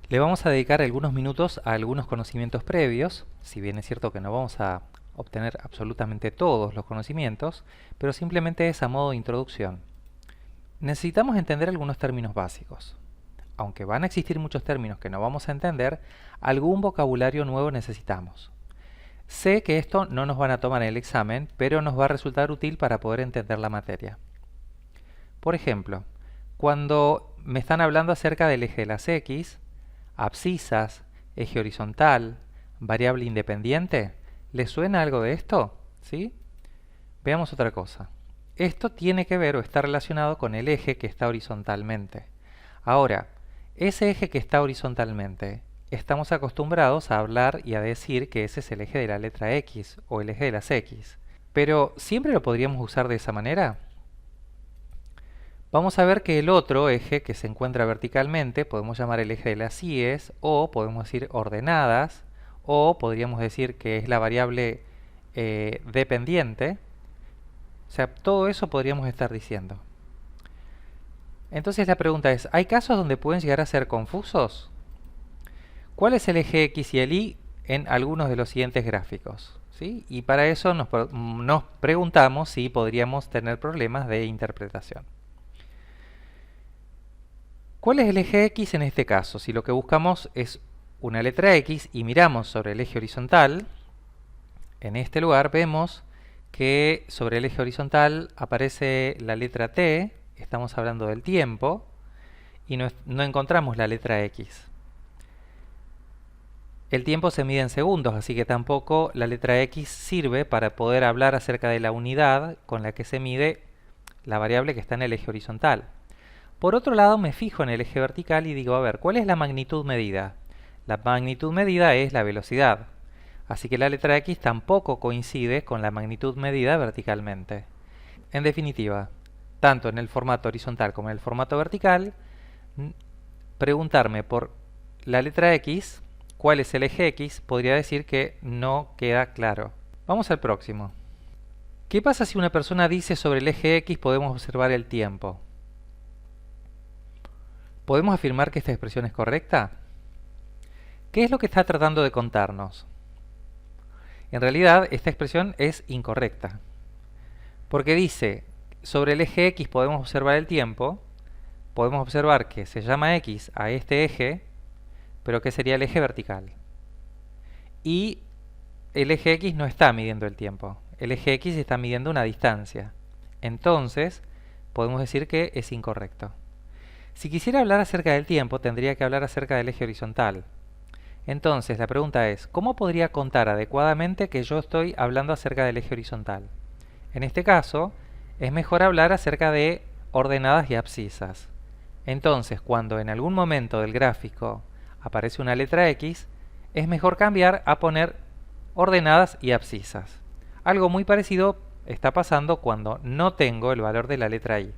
Le vamos a dedicar algunos minutos a algunos conocimientos previos, si bien es cierto que no vamos a obtener absolutamente todos los conocimientos, pero simplemente es a modo de introducción. Necesitamos entender algunos términos básicos. Aunque van a existir muchos términos que no vamos a entender, algún vocabulario nuevo necesitamos. Sé que esto no nos van a tomar en el examen, pero nos va a resultar útil para poder entender la materia. Por ejemplo, cuando me están hablando acerca del eje de las X, abscisas, eje horizontal, variable independiente, ¿les suena algo de esto? ¿Sí? Veamos otra cosa. Esto tiene que ver o está relacionado con el eje que está horizontalmente. Ahora, ese eje que está horizontalmente, estamos acostumbrados a hablar y a decir que ese es el eje de la letra X o el eje de las X. Pero, ¿siempre lo podríamos usar de esa manera? Vamos a ver que el otro eje que se encuentra verticalmente podemos llamar el eje de las Y's, o podemos decir ordenadas, o podríamos decir que es la variable dependiente. O sea, todo eso podríamos estar diciendo. Entonces la pregunta es, ¿hay casos donde pueden llegar a ser confusos? ¿Cuál es el eje X y el Y en algunos de los siguientes gráficos? ¿Sí? Y para eso nos preguntamos si podríamos tener problemas de interpretación. ¿Cuál es el eje X en este caso? Si lo que buscamos es una letra X y miramos sobre el eje horizontal, en este lugar vemos que sobre el eje horizontal aparece la letra T, estamos hablando del tiempo, y no encontramos la letra X. El tiempo se mide en segundos, así que tampoco la letra X sirve para poder hablar acerca de la unidad con la que se mide la variable que está en el eje horizontal. Por otro lado, me fijo en el eje vertical y digo, a ver, ¿cuál es la magnitud medida? La magnitud medida es la velocidad. Así que la letra X tampoco coincide con la magnitud medida verticalmente. En definitiva, tanto en el formato horizontal como en el formato vertical, preguntarme por la letra X, cuál es el eje X, podría decir que no queda claro. Vamos al próximo. ¿Qué pasa si una persona dice sobre el eje X podemos observar el tiempo? ¿Podemos afirmar que esta expresión es correcta? ¿Qué es lo que está tratando de contarnos? En realidad, esta expresión es incorrecta, porque dice, sobre el eje X podemos observar el tiempo, podemos observar que se llama X a este eje, pero que sería el eje vertical. Y el eje X no está midiendo el tiempo, el eje X está midiendo una distancia. Entonces, podemos decir que es incorrecto. Si quisiera hablar acerca del tiempo, tendría que hablar acerca del eje horizontal. Entonces, la pregunta es, ¿cómo podría contar adecuadamente que yo estoy hablando acerca del eje horizontal? En este caso, es mejor hablar acerca de ordenadas y abscisas. Entonces, cuando en algún momento del gráfico aparece una letra X, es mejor cambiar a poner ordenadas y abscisas. Algo muy parecido está pasando cuando no tengo el valor de la letra Y.